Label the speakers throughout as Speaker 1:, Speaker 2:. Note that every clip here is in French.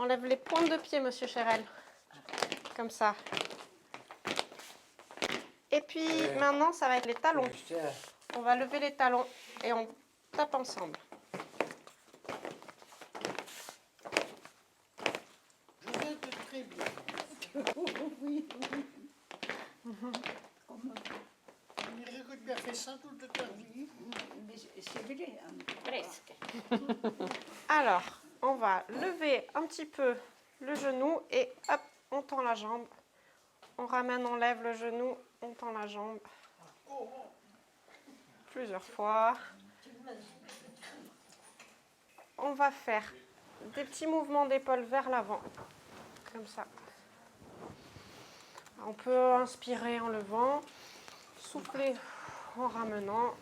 Speaker 1: J'enlève les pointes de pied, monsieur Chérel. Comme ça. Et puis maintenant, ça va être les talons. On va lever les talons et on tape ensemble.
Speaker 2: Je viens de très bien. Oui. On aurait bien fait ça toute ta vie.
Speaker 3: C'est vrai,
Speaker 1: Presque. Alors, on va lever un petit peu le genou et hop, on tend la jambe. On ramène, on lève le genou, on tend la jambe. Plusieurs fois. On va faire des petits mouvements d'épaule vers l'avant. Comme ça. On peut inspirer en levant, souffler en ramenant.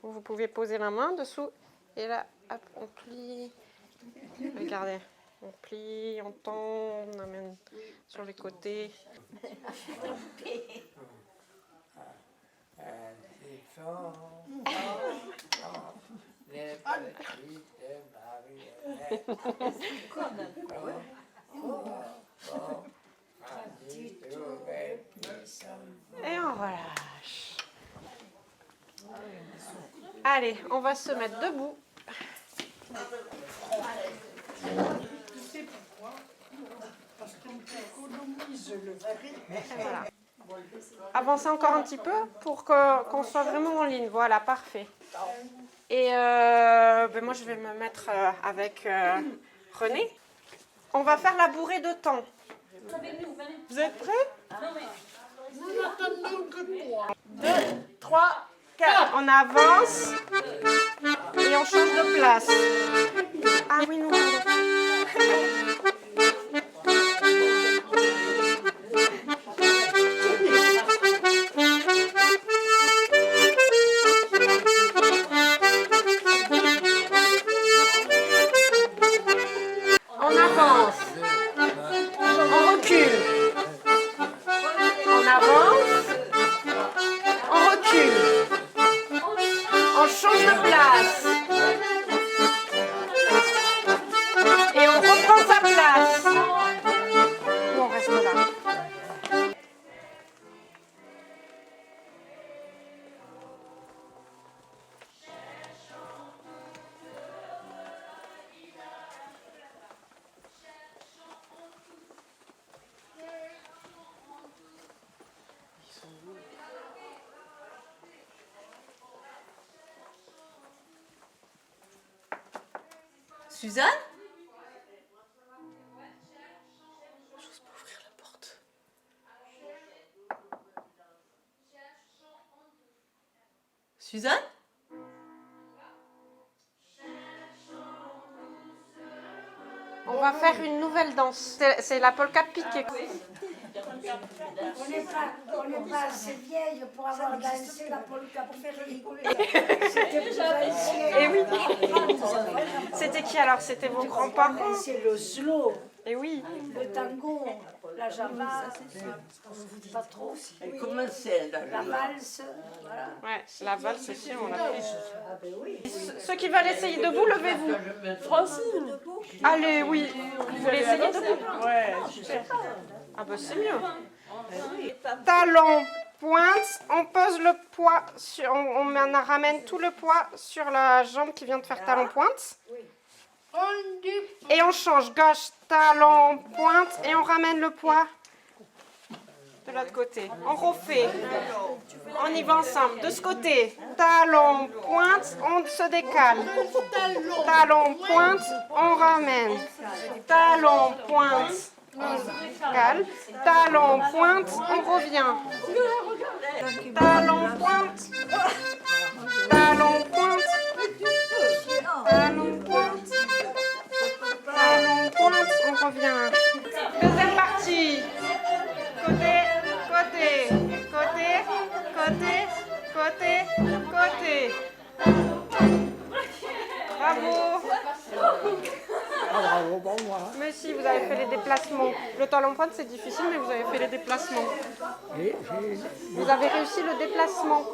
Speaker 1: Vous pouvez poser la main dessous et là, hop, on plie. Regardez, on plie, on tend, on amène sur les côtés. Et on relâche. Allez, on va se mettre debout.
Speaker 2: Tu sais pourquoi? Parce qu'on économise le rythme.
Speaker 1: Et voilà. Avancez encore un petit peu pour qu'on soit vraiment en ligne. Voilà, parfait. Et ben moi, je vais me mettre avec René. On va faire la bourrée de temps. Vous êtes prêts?
Speaker 2: Nous n'attendons que toi.
Speaker 1: 2, 3, 4. On avance et on change de place. Ah oui, non, on avance. On recule. On avance. On recule. On change de place. Et on reprend sa place. Ou on reste là.
Speaker 4: Suzanne? J'ose pas ouvrir la porte. Suzanne?
Speaker 1: On va faire une nouvelle danse. C'est la polka piquée.
Speaker 3: On n'est pas assez vieille pour avoir dansé la polka pour faire rigoler.
Speaker 1: Et oui. C'était qui alors? C'était vos grands-parents?
Speaker 3: C'est le slow,
Speaker 1: Et oui.
Speaker 3: le tango, la java, pas trop.
Speaker 4: Comment c'est là?
Speaker 3: La valse, voilà.
Speaker 1: Ouais, la valse aussi, on l'a fait.
Speaker 3: Ah ben oui.
Speaker 1: Ceux qui veulent essayer debout, levez-vous.
Speaker 4: Francine.
Speaker 1: Allez, oui. Vous voulez essayer debout?
Speaker 4: Ouais, super.
Speaker 1: Ah bah c'est mieux. Talon, pointe, on pose le poids, on ramène tout le poids sur la jambe qui vient de faire talon, pointe. Et on change, gauche, talon, pointe, et on ramène le poids de l'autre côté. On refait. On y va ensemble. De ce côté, talon, pointe, on se décale. Talon, pointe, on ramène. Talon, pointe, on se décale. Talon, pointe, on revient. Talon, pointe. Talon, pointe. Talon, pointe. Talon, pointe, on revient. Deuxième partie. Côté, côté, côté, côté, côté, côté. Bravo.
Speaker 2: Bravo pour moi.
Speaker 1: Mais si, vous avez fait les déplacements. Le talon pointe, c'est difficile, mais vous avez fait les déplacements. Vous avez réussi le déplacement.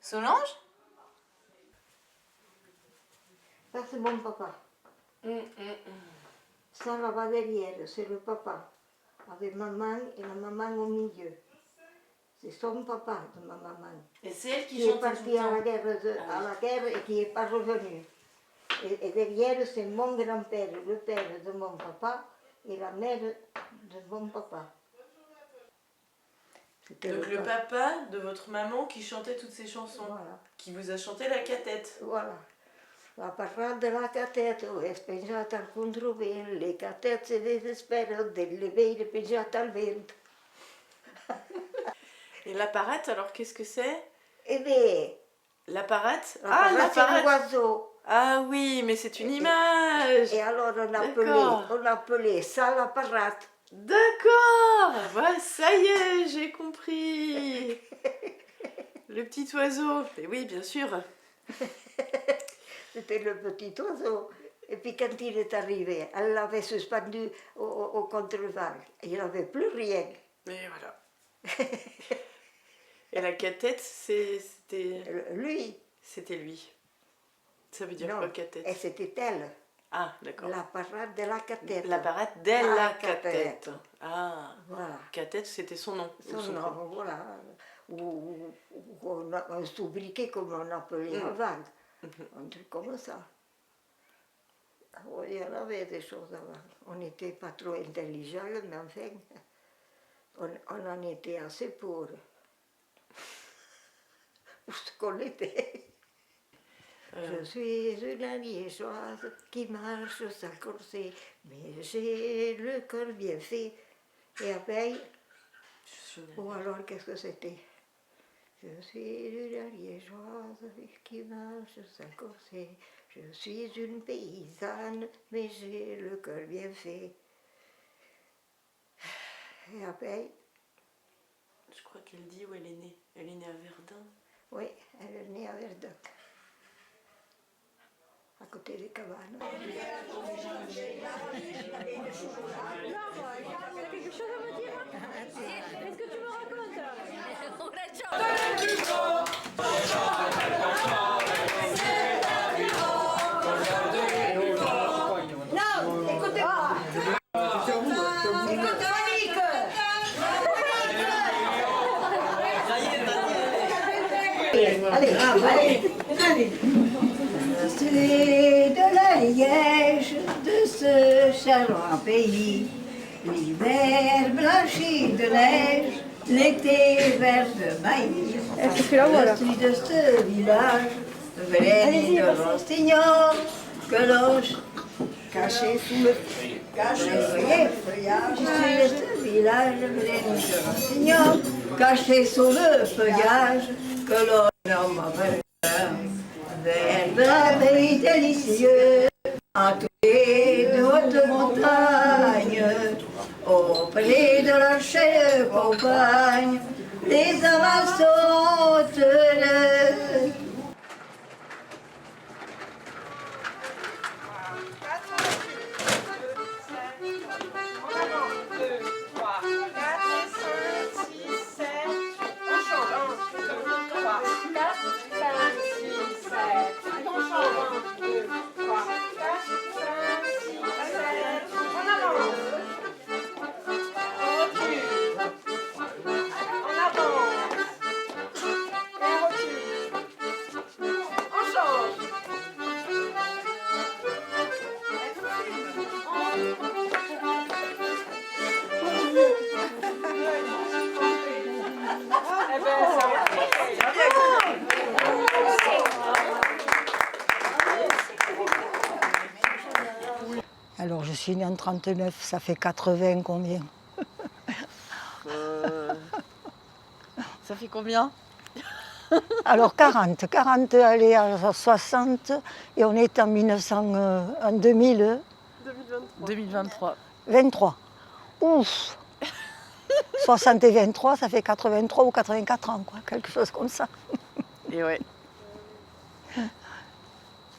Speaker 4: Solange?
Speaker 5: Ça, c'est mon papa. Ça, là-bas derrière, c'est le papa. Avec maman et la maman au milieu. C'est son papa de ma maman.
Speaker 4: Et c'est elle qui
Speaker 5: Qui est
Speaker 4: chante tout
Speaker 5: parti
Speaker 4: le
Speaker 5: à
Speaker 4: temps.
Speaker 5: la guerre et qui n'est pas revenu. Et derrière, c'est mon grand-père, le père de mon papa et la mère de mon papa. C'était
Speaker 4: Donc le papa de votre maman qui chantait toutes ces chansons.
Speaker 5: Voilà.
Speaker 4: Qui vous a chanté la catette.
Speaker 5: Voilà. Va parlar de la catette, ho és penjat al controbent, les catettes se desesperen del veire penjat al vent.
Speaker 4: Et la parate, alors qu'est-ce que c'est?
Speaker 5: Eh bien,
Speaker 4: La parate?
Speaker 5: la
Speaker 4: Ah, la
Speaker 5: parate, c'est un
Speaker 4: parate!
Speaker 5: oiseau.
Speaker 4: Ah oui, mais c'est une image!
Speaker 5: Et alors
Speaker 4: D'accord.
Speaker 5: on appelait ça la parate.
Speaker 4: D'accord! Voilà, ça y est, j'ai compris! Le petit oiseau. Et oui, bien sûr.
Speaker 5: C'était le petit oiseau. Et puis quand il est arrivé, elle l'avait suspendu au contre-vent. Il n'avait plus rien.
Speaker 4: Mais voilà. Et la catette, c'était
Speaker 5: Lui,
Speaker 4: lui. Ça veut dire
Speaker 5: non,
Speaker 4: quoi, catette?
Speaker 5: et c'était elle,
Speaker 4: Ah, d'accord.
Speaker 5: la parade de la catette.
Speaker 4: La parate dès
Speaker 5: La
Speaker 4: la
Speaker 5: catette.
Speaker 4: catette. Ah,
Speaker 5: Voilà.
Speaker 4: catette, c'était son nom. ou
Speaker 5: Son
Speaker 4: son prénom.
Speaker 5: nom, voilà. Ou un sobriquet comme on appelait avant. Un truc comme ça. Oui, il y en avait des choses avant. On n'était pas trop intelligents, mais enfin, on en était assez pour ce qu'on était. Je suis une liégeoise qui marche sans corset, mais j'ai le cœur bien fait. Et après,
Speaker 4: Je suis une-
Speaker 5: ou alors qu'est-ce que c'était? Je suis une liégeoise qui marche sans corset. Je suis une paysanne, mais j'ai le cœur bien fait. Et après,
Speaker 4: Je crois qu'elle dit où elle est née. Elle est née à Verdun.
Speaker 5: oui, elle est née à Verdun, à côté des cabanes. Non, écoutez-moi. Écoute, Monique. Allez, allez. Je suis de la Liège, de ce charmant pays. L'hiver blanchi de neige, l'été vert de maïs. Je suis de ce village, Véranie de Rostignon, que l'on caché sous le feuillage. Je suis de ce village, Véranie de Rostignon, caché sous le feuillage, que l'on nomme Verdun. Verdun, pays délicieux, entouré de hautes montagnes, auprès de la chère campagne, les amas sont heureux. Alors je suis née en 39, ça fait 80 combien?
Speaker 4: Ça fait combien?
Speaker 5: Alors 40 allez à 60 et on est en
Speaker 4: 2023.
Speaker 5: 23. Ouf 60 et 23, ça fait 83 ou 84 ans, quoi, quelque chose comme ça.
Speaker 4: Et ouais.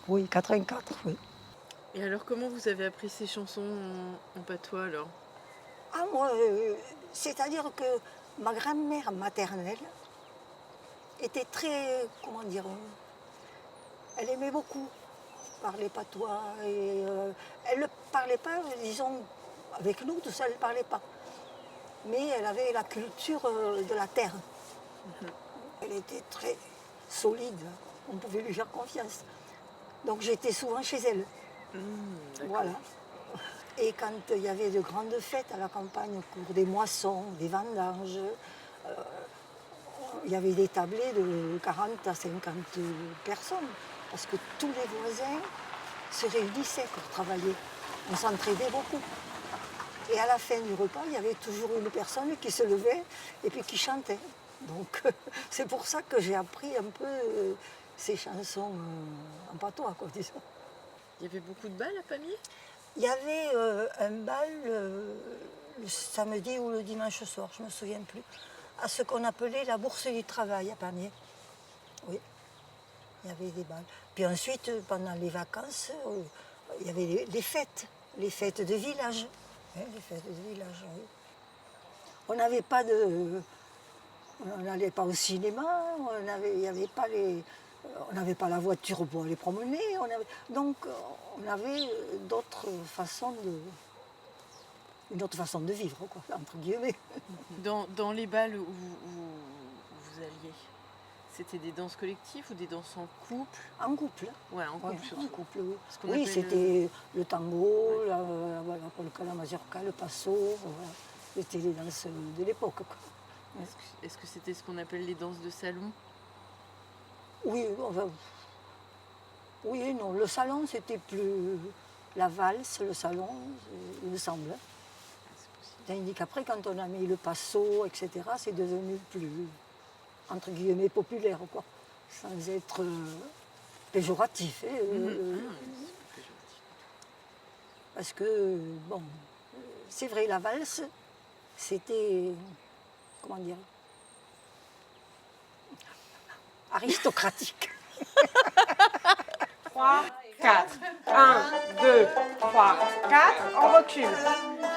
Speaker 5: Oui, 84, oui.
Speaker 4: Et alors, comment vous avez appris ces chansons en patois, alors?
Speaker 5: Ah, moi, c'est-à-dire que ma grand-mère maternelle, était très, comment dire, elle aimait beaucoup parler patois. Et, elle ne parlait pas, disons, avec nous, tout ça, elle ne parlait pas. Mais elle avait la culture de la terre. Elle était très solide, on pouvait lui faire confiance. Donc j'étais souvent chez elle. Voilà. Et quand il y avait de grandes fêtes à la campagne, au cours des moissons, des vendanges, il y avait des tablés de 40 à 50 personnes, parce que tous les voisins se réunissaient pour travailler. On s'entraidait beaucoup. Et à la fin du repas, il y avait toujours une personne qui se levait et puis qui chantait. Donc c'est pour ça que j'ai appris un peu ces chansons en patois, quoi, disons.
Speaker 4: Il y avait beaucoup de balles à Pamiers?
Speaker 5: Il y avait un bal le samedi ou le dimanche soir, je ne me souviens plus, à ce qu'on appelait la bourse du travail à Pamiers. Oui, il y avait des balles. Puis ensuite, pendant les vacances, il y avait les fêtes de village. Hein, les fêtes de village, oui. On n'avait pas de... On n'allait pas au cinéma, il y avait pas les... On n'avait pas la voiture pour aller promener, donc on avait d'autres façons une autre façon de vivre, quoi, entre guillemets.
Speaker 4: Dans les balles où vous alliez, c'était des danses collectives ou des danses en couple?
Speaker 5: En couple.
Speaker 4: Ouais, en couple surtout.
Speaker 5: En couple, oui.
Speaker 4: Ce qu'on
Speaker 5: Oui,
Speaker 4: appelle
Speaker 5: c'était le tango, la polka, la mazurka, le passo, voilà. C'était les danses de l'époque, quoi.
Speaker 4: Est-ce que c'était ce qu'on appelle les danses de salon?
Speaker 5: Oui, enfin, oui et non. Le salon, c'était plus la valse, le salon, il me semble. Tandis qu'après, quand on a mis le passo, etc., c'est devenu plus, entre guillemets, populaire, quoi. Sans être péjoratif. Parce que, bon, c'est vrai, la valse, c'était, comment dire, aristocratique.
Speaker 1: 3, 4. 1, 2, 3, 4. On recule.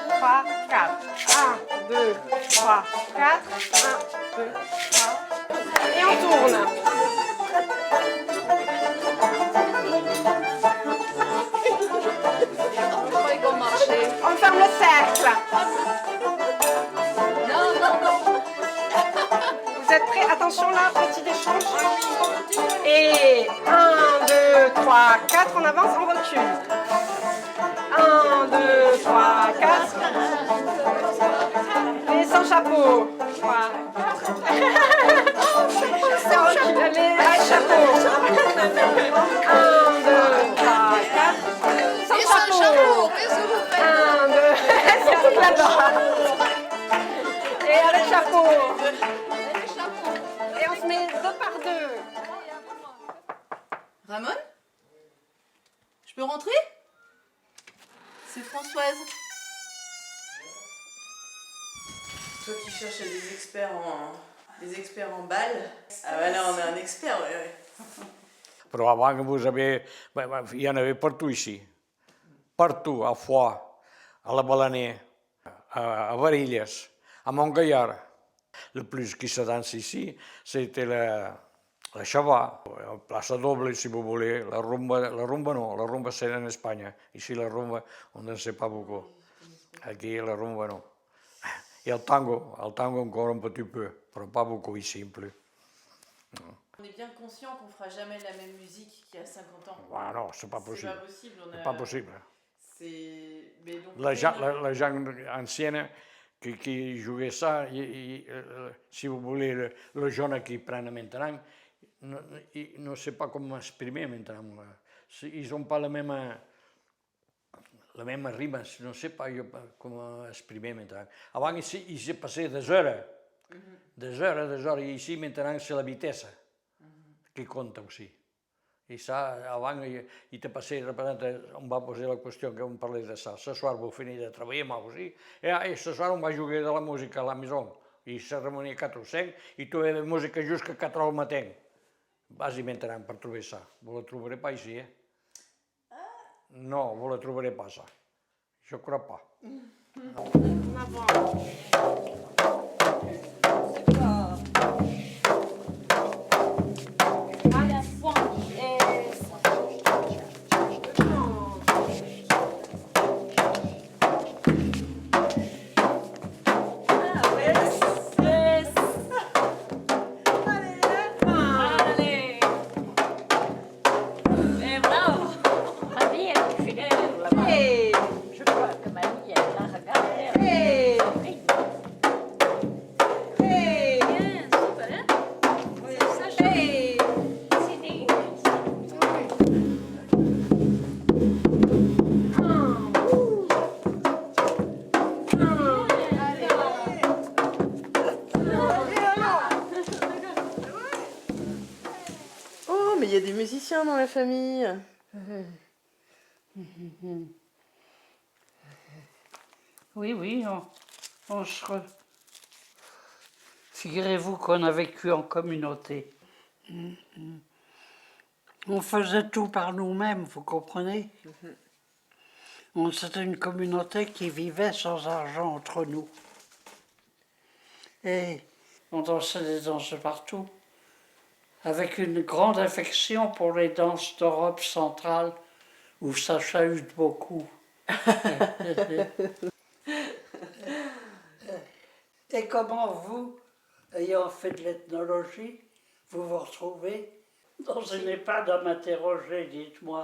Speaker 1: 3, 4. 1, 2, 3, 4. 1, 2, 3. Et on tourne. On ferme le cercle. Vous êtes prêts? Attention là, petit échange. Et 1, 2, 3, 4, on avance, on recule. 1, 2, 3, 4. Et sans chapeau. 3, 4. Sans recul. Allez, avec chapeau. 1, 2, 3, 4. Sans chapeau. 1, 2, elles sont toutes là-dedans. Et avec chapeau. Et on se met 2 par 2.
Speaker 4: Ramon? Je peux rentrer? C'est Françoise. Toi qui cherchais des experts en balles. Ah ben là on a un expert, ouais.
Speaker 2: Però avant, vous avez, il y en avait partout ici. Partout, à Foix, à la Balaner, à Varilhes, à Montgaillard. Le plus qui se danse ici, c'était la Chavà, la Plaça Doble, si vous voulez. La rumba non, la rumba c'est en Espagne. Ici, la rumba, on ne sait pas beaucoup. Aquí, la rumba non. Et le tango encore un petit peu, mais pas beaucoup ici, plus.
Speaker 4: On est bien conscient qu'on ne fera jamais la même musique qu'il y a 50 ans.
Speaker 2: Ah non, c'est pas possible.
Speaker 4: C'est pas possible.
Speaker 2: C'est pas possible.
Speaker 4: Mais donc,
Speaker 2: Les gens anciens qui jouaient ça, si vous voulez, les jeunes qui prennent maintenant, ils ne savent pas comment exprimer maintenant. Ils n'ont pas la même rime, je ne sais pas comment exprimer maintenant. Avant, ils se passaient des heures. Des heures. Et ici, maintenant, c'est la vitesse qui compte aussi. I ça, avant, i te passé, on va posar la qüestió que on parlait de ça. Ce soir, vau finir de treballar amb alguna cosa, i ce soir on va jugar de la música a la maison. I se reunia 4 o 5, i tu de música just que 4 al matí. Vas inventaran per trobar ça. Vous la trobarez pas ici, eh? Non, vous la trobarez pas, ça. Je crois pas.
Speaker 1: En avant.
Speaker 4: musiciens dans la famille?
Speaker 6: Oui, oui, figurez-vous qu'on a vécu en communauté. On faisait tout par nous-mêmes, vous comprenez? C'était une communauté qui vivait sans argent entre nous. Et on dansait des danses partout, avec une grande affection pour les danses d'Europe centrale, où ça chahute beaucoup. Et comment vous, ayant fait de l'ethnologie, vous vous retrouvez dans une EHPAD à m'interroger, dites-moi.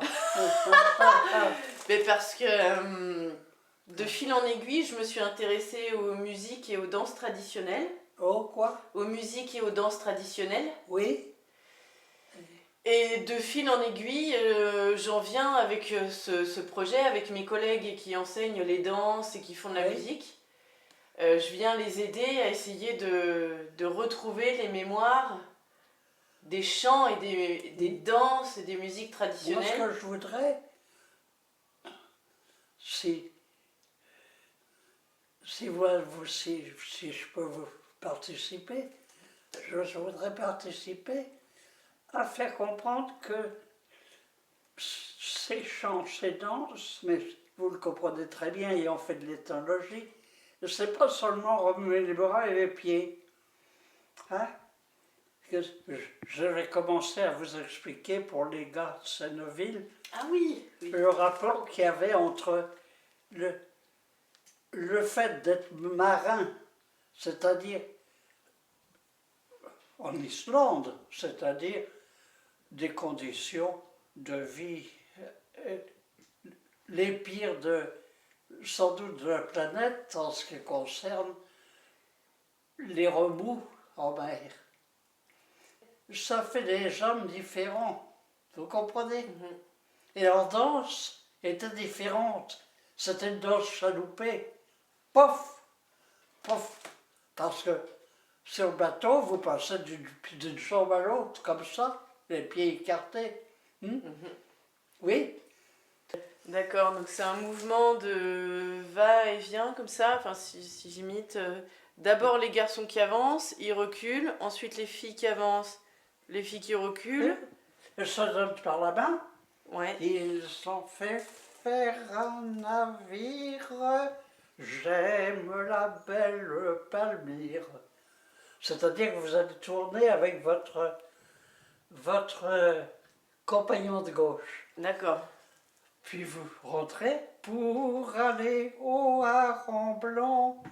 Speaker 4: Mais parce que de fil en aiguille, je me suis intéressée aux musiques et aux danses traditionnelles.
Speaker 6: Oh, quoi?
Speaker 4: Aux musiques et aux danses traditionnelles.
Speaker 6: Oui.
Speaker 4: Et de fil en aiguille, j'en viens avec ce projet, avec mes collègues qui enseignent les danses et qui font de la musique. Je viens les aider à essayer de retrouver les mémoires des chants et des danses et des musiques traditionnelles.
Speaker 6: Moi, ce que je voudrais, si je peux vous participer, je voudrais participer à faire comprendre que ces chants, ces danses, mais vous le comprenez très bien ayant fait de l'ethnologie, c'est pas seulement remuer les bras et les pieds. Hein? Que je vais commencer à vous expliquer pour les gars de Seigneville le rapport qu'il y avait entre le fait d'être marin, c'est-à-dire en Islande, c'est-à-dire des conditions de vie les pires sans doute de la planète en ce qui concerne les remous en mer. Ça fait des hommes différents, vous comprenez? Et leur danse était différente. C'était une danse chaloupée. Pof, pof. Parce que sur le bateau, vous passez d'une chambre à l'autre, comme ça, les pieds écartés. Oui.
Speaker 4: D'accord, donc c'est un mouvement de va-et-vient comme ça, enfin si j'imite. D'abord les garçons qui avancent, ils reculent, ensuite les filles qui avancent, les filles qui reculent.
Speaker 6: Ils se donnent par la main.
Speaker 4: Ouais.
Speaker 6: Ils ont fait faire un navire, j'aime la belle Palmyre. C'est-à-dire que vous allez tourner avec votre compagnon de gauche.
Speaker 4: D'accord.
Speaker 6: Puis vous rentrez pour aller au hareng blanc.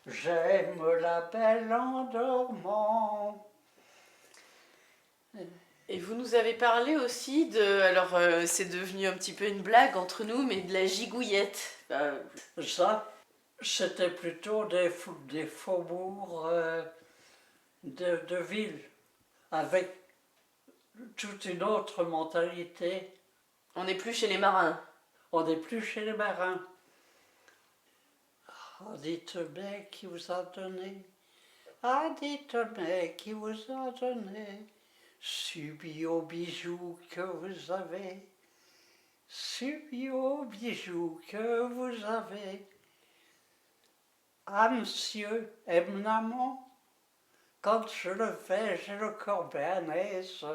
Speaker 6: J'aime la belle en dormant.
Speaker 4: Et vous nous avez parlé aussi de... Alors c'est devenu un petit peu une blague entre nous, mais de la gigouillette.
Speaker 6: Ça, c'était plutôt des faubourgs de ville, avec toute une autre mentalité.
Speaker 4: On n'est plus chez les marins.
Speaker 6: On n'est plus chez les marins. Ah, dites-moi qui vous a donné. Ah, dites-moi qui vous a donné. Subi aux bijoux que vous avez. Subi aux bijoux que vous avez. Ah, monsieur, éminemment, quand je le fais, j'ai le corps bien aise.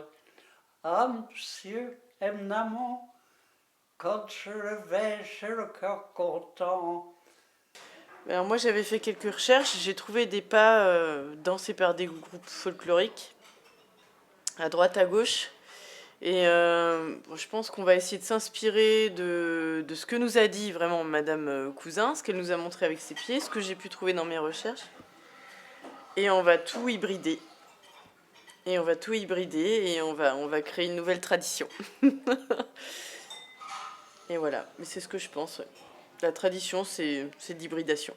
Speaker 6: Ah, monsieur, éminemment, quand je le fais, j'ai le cœur content.
Speaker 4: Alors moi j'avais fait quelques recherches, j'ai trouvé des pas dansés par des groupes folkloriques, à droite, à gauche. Et je pense qu'on va essayer de s'inspirer de ce que nous a dit vraiment Madame Cousin, ce qu'elle nous a montré avec ses pieds, ce que j'ai pu trouver dans mes recherches. Et on va tout hybrider. Et on va créer une nouvelle tradition. Et voilà, mais c'est ce que je pense. Ouais. La tradition, c'est l'hybridation.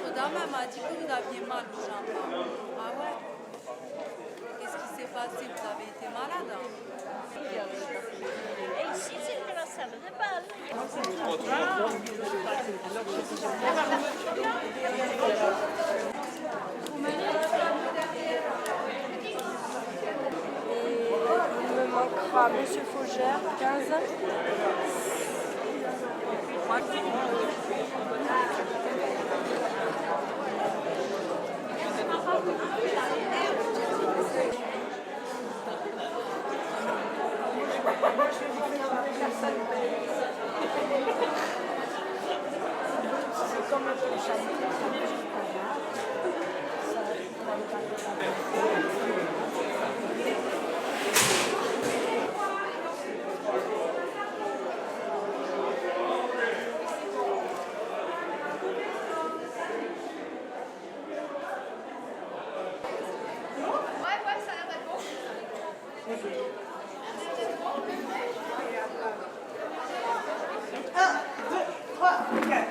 Speaker 7: Votre dame elle m'a dit que vous aviez mal au jambes. Ah ouais? Qu'est-ce qui s'est passé? Vous avez été malade?
Speaker 8: Et ici, c'était la salle de bal.
Speaker 9: Il me manquera Monsieur Faugère, 15.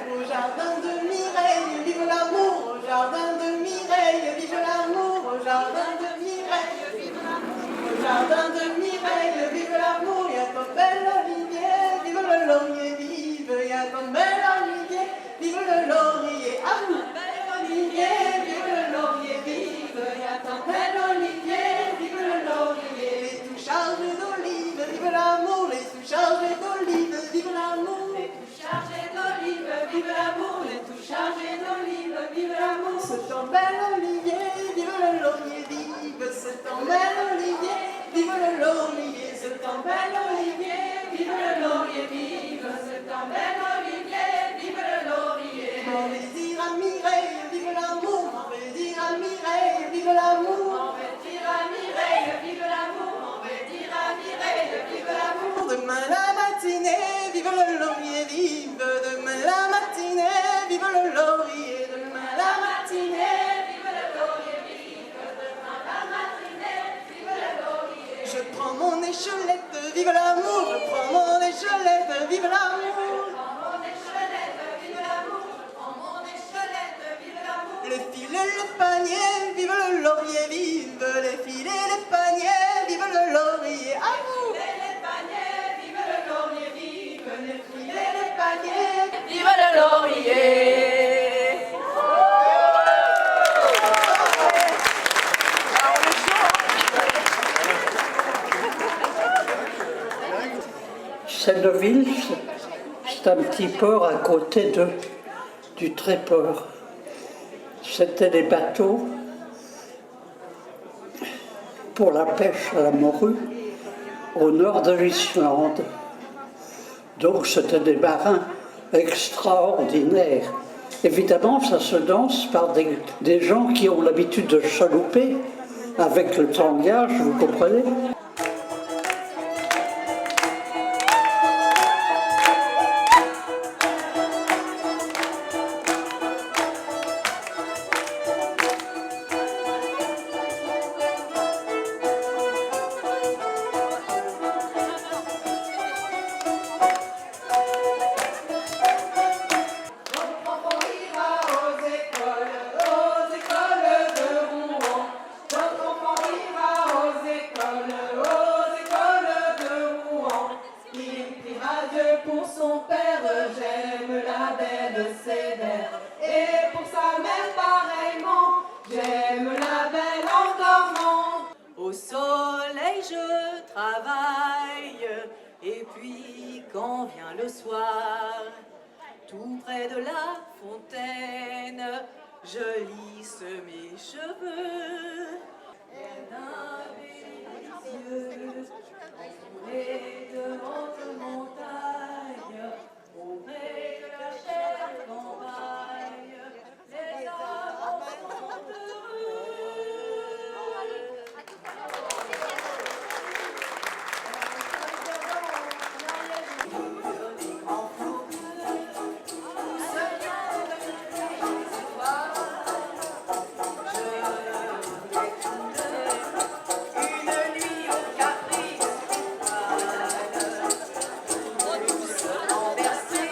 Speaker 10: Au jardin de Mireille, vive l'amour. Au jardin de Mireille, vive l'amour. Au jardin de Mireille, vive l'amour. Au jardin de Mireille, vive l'amour. Il y a ton bel olivier, vive le laurier, vive. Il y a ton bel olivier, vive le laurier. Ah, bel olivier, vive le laurier, vive. Il y a ton bel olivier, vive le laurier. Les tout chargés d'olive, vive l'amour. Les tout chargés d'olive, vive l'amour. Chargé d'olive, vive l'amour, les tout chargés d'olive, vive l'amour. C'est ton bel olivier, vive le laurier, vive. C'est ton bel olivier, vive le laurier. C'est ton bel olivier, vive le laurier, vive. C'est ton bel olivier, vive le laurier. On va dire à Mireille, vive l'amour. On va dire à Mireille, vive l'amour. On va dire à Mireille, vive l'amour. On va dire à Mireille, vive l'amour. Demain la matinée, vive le laurier, vive. Demain la matinée, vive le laurier. Demain la matinée, vive le laurier, vive. Demain la matinée, vive le laurier. Je prends mon échelette, vive l'amour. Je prends mon échelette, vive l'amour. Je prends mon échelette, vive l'amour. Je prends mon échelette, vive l'amour. Les filets, les paniers, vive le laurier, vive. Les filets, les paniers, vive le laurier. Amour. Les paniers, vive le laurier, vive. Les filets, les paniers, vive le laurier.
Speaker 6: Senneville, c'est un petit port à côté du Tréport. C'était des bateaux pour la pêche à la morue au nord de l'Islande. Donc c'était des marins extraordinaires. Évidemment, ça se danse par des gens qui ont l'habitude de chalouper avec le tangage, vous comprenez ?
Speaker 7: Au soleil je travaille, et puis quand vient le soir, tout près de la fontaine, je lisse mes cheveux. D'un délicieux, entouré de hautes montagnes, au gré de la chère campagne, les amants sont heureux. Renversé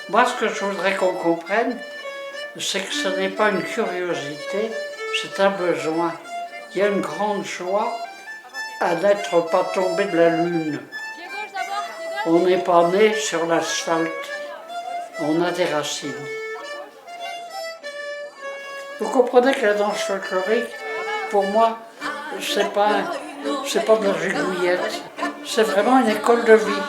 Speaker 6: Moi, ce que je voudrais qu'on comprenne, c'est que ce n'est pas une curiosité, c'est un besoin. Il y a une grande joie à n'être pas tombé de la lune. On n'est pas né sur l'asphalte, on a des racines. Vous comprenez que la danse folklorique, pour moi, c'est pas de la gigouillette, c'est vraiment une école de vie.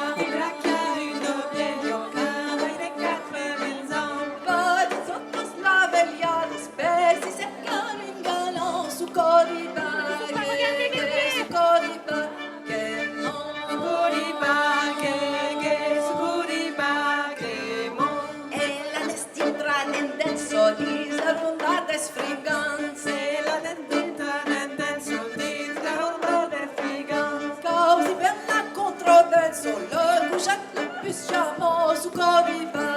Speaker 10: Solo, il bougeat le plus charmant sous Codiva.